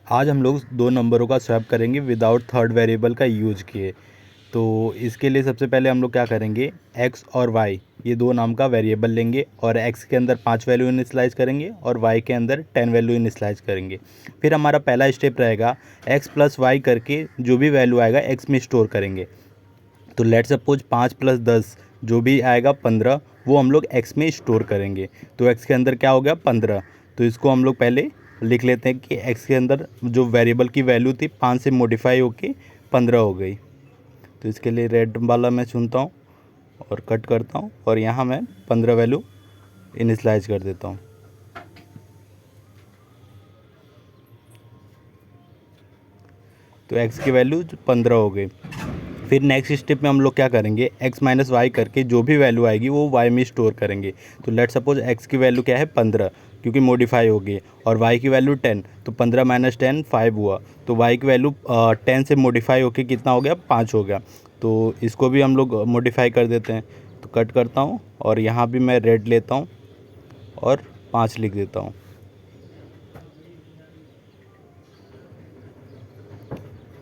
आज हम लोग दो नंबरों का स्वैप करेंगे विदाउट थर्ड वेरिएबल का यूज किए। तो इसके लिए सबसे पहले हम लोग क्या करेंगे, x और y ये दो नाम का वेरिएबल लेंगे और x के अंदर 5 वैल्यू इनिशियलाइज करेंगे और y के अंदर 10 वैल्यू इनिशियलाइज करेंगे। फिर हमारा पहला स्टेप रहेगा x प्लस वाई करके जो भी वैल्यू आएगा x में स्टोर करेंगे। तो लेट सपोज 5 प्लस 10 जो भी आएगा 15, वो हम लोग x में स्टोर करेंगे। तो x के अंदर क्या हो गया 15। तो इसको हम लोग पहले लिख लेते हैं कि x के अंदर जो वेरिएबल की वैल्यू थी 5 से मॉडिफाई होके 15 हो गई। तो इसके लिए रेड वाला मैं चुनता हूँ और कट करता हूँ और यहाँ मैं 15 वैल्यू इनिशियलाइज कर देता हूँ। तो x की वैल्यू 15 हो गई। फिर नेक्स्ट स्टेप में हम लोग क्या करेंगे, x माइनस वाई करके जो भी वैल्यू आएगी वो y में स्टोर करेंगे। तो लेट सपोज x की वैल्यू क्या है 15 क्योंकि मॉडिफाई हो गई, और y की वैल्यू 10। तो 15 माइनस 10 5 हुआ। तो y की वैल्यू 10 से मॉडिफाई होके कितना हो गया 5 हो गया। तो इसको भी हम लोग मॉडिफाई कर देते हैं। तो कट करता हूँ और यहाँ भी मैं रेड लेता हूँ और 5 लिख देता हूँ।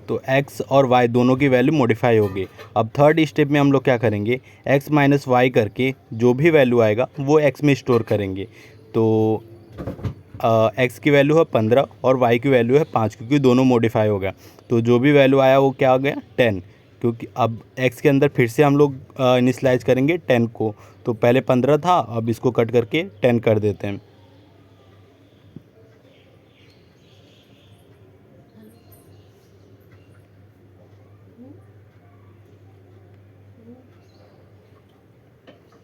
तो x और y दोनों की वैल्यू मॉडिफाई होगी। अब थर्ड स्टेप में हम लोग क्या करेंगे, x माइनस वाई करके जो भी वैल्यू आएगा वो x में स्टोर करेंगे। तो x की वैल्यू है 15 और y की वैल्यू है 5 क्योंकि दोनों मॉडिफाई हो गया। तो जो भी वैल्यू आया वो क्या हो गया 10, क्योंकि अब x के अंदर फिर से हम लोग इनिशियलाइज करेंगे 10 को। तो पहले 15 था, अब इसको कट करके 10 कर देते हैं।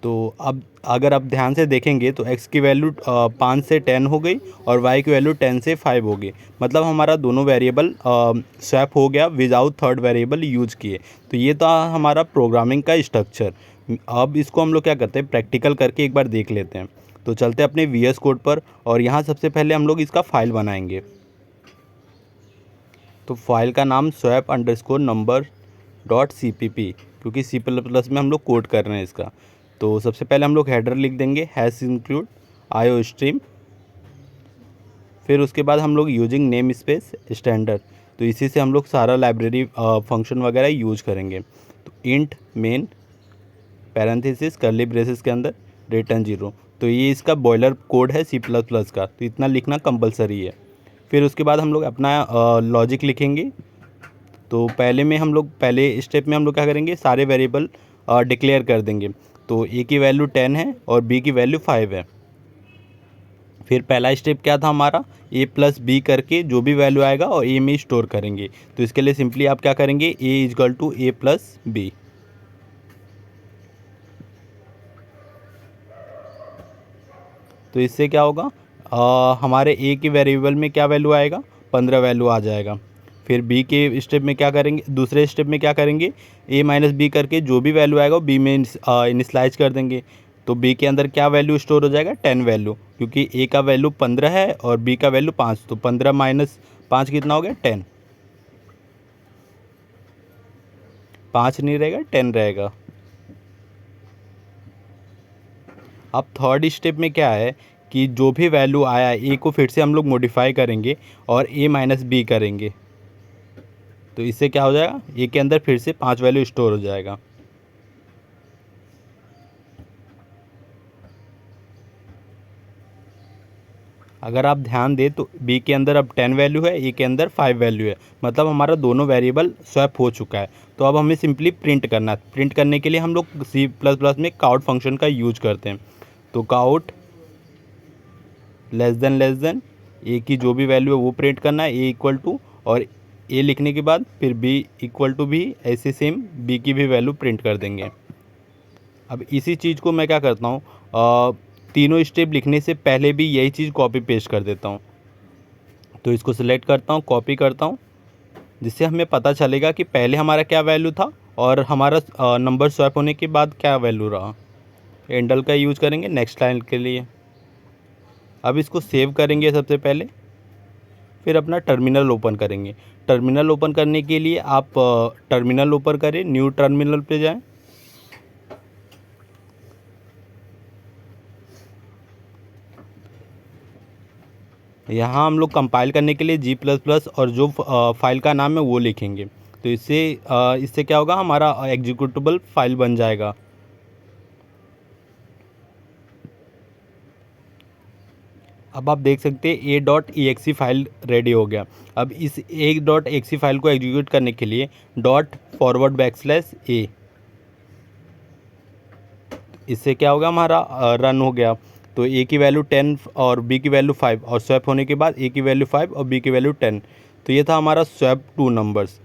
तो अब अगर आप ध्यान से देखेंगे तो x की वैल्यू 5 से 10 हो गई और y की वैल्यू 10 से 5 हो गई। मतलब हमारा दोनों वेरिएबल स्वैप हो गया विदाउट थर्ड वेरिएबल यूज किए। तो ये था हमारा प्रोग्रामिंग का स्ट्रक्चर। अब इसको हम लोग क्या करते हैं, प्रैक्टिकल करके एक बार देख लेते हैं। तो चलते हैं अपने VS कोड पर और यहाँ सबसे पहले हम लोग इसका फाइल बनाएंगे। तो फाइल का नाम swap underscore number dot CPP, क्योंकि C++ में हम लोग कोड कर रहे हैं इसका। तो सबसे पहले हम लोग हेडर लिख देंगे हैश इंक्लूड IO स्ट्रीम। फिर उसके बाद हम लोग यूजिंग नेम स्पेस स्टैंडर्ड, तो इसी से हम लोग सारा लाइब्रेरी फंक्शन वगैरह यूज करेंगे। तो इंट मेन पैरेंथेसिस करली ब्रेसेस के अंदर रिटर्न 0। तो ये इसका बॉयलर कोड है C++ का, तो इतना लिखना कंपलसरी है। फिर उसके बाद हम लोग अपना लॉजिक लिखेंगे। तो पहले स्टेप में हम लोग क्या करेंगे, सारे वेरिएबल डिक्लेयर कर देंगे। तो ए की वैल्यू 10 है और बी की वैल्यू 5 है। फिर पहला स्टेप क्या था हमारा, ए प्लस बी करके जो भी वैल्यू आएगा और ए में स्टोर करेंगे। तो इसके लिए सिंपली आप क्या करेंगे, A is equal to A plus B. तो इससे क्या होगा, हमारे ए के वेरिएबल में क्या वैल्यू आएगा 15 वैल्यू आ जाएगा। फिर बी के स्टेप में क्या करेंगे, दूसरे स्टेप में क्या करेंगे, ए माइनस बी करके जो भी वैल्यू आएगा वो बी में इनिशलाइज कर देंगे। तो बी के अंदर क्या वैल्यू स्टोर हो जाएगा 10 वैल्यू, क्योंकि ए का वैल्यू 15 है और बी का वैल्यू 5। तो 15 माइनस 5 कितना हो गया 10। 5 नहीं रहेगा 10 रहेगा। अब थर्ड स्टेप में क्या है कि जो भी वैल्यू आया ए को फिर से हम लोग मॉडिफाई करेंगे और ए माइनस बी करेंगे। तो इससे क्या हो जाएगा, ए के अंदर फिर से 5 वैल्यू स्टोर हो जाएगा। अगर आप ध्यान दें तो बी के अंदर अब 10 वैल्यू है, ए के अंदर 5 वैल्यू है। मतलब हमारा दोनों वेरिएबल स्वैप हो चुका है। तो अब हमें सिंपली प्रिंट करना है। प्रिंट करने के लिए हम लोग C++ में काउट फंक्शन का यूज करते हैं। तो काउट लेस देन ए की जो भी वैल्यू है वो प्रिंट करना है, ए इक्वल टू, और ए लिखने के बाद फिर बी इक्वल टू भी, ऐसे सेम बी की भी वैल्यू प्रिंट कर देंगे। अब इसी चीज़ को मैं क्या करता हूँ, तीनों स्टेप लिखने से पहले भी यही चीज़ कॉपी पेस्ट कर देता हूँ। तो इसको सिलेक्ट करता हूँ, कॉपी करता हूँ, जिससे हमें पता चलेगा कि पहले हमारा क्या वैल्यू था और हमारा नंबर स्वैप होने के बाद क्या वैल्यू रहा। एंडल का यूज़ करेंगे नेक्स्ट लाइन के लिए। अब इसको सेव करेंगे सबसे पहले, फिर अपना टर्मिनल ओपन करेंगे। टर्मिनल ओपन करने के लिए आप टर्मिनल ओपन करें, न्यू टर्मिनल पे जाएं। यहाँ हम लोग कंपाइल करने के लिए G++ और जो फाइल का नाम है वो लिखेंगे। तो इससे क्या होगा, हमारा एग्जीक्यूटेबल फाइल बन जाएगा। अब आप देख सकते हैं a.exe फाइल रेडी हो गया। अब इस a.exe फाइल को एग्जीक्यूट करने के लिए $/a, इससे क्या होगा, हमारा रन हो गया। तो a की वैल्यू 10 और b की वैल्यू 5 और स्वैप होने के बाद a की वैल्यू 5 और b की वैल्यू 10। तो ये था हमारा स्वैप 2 नंबर्स।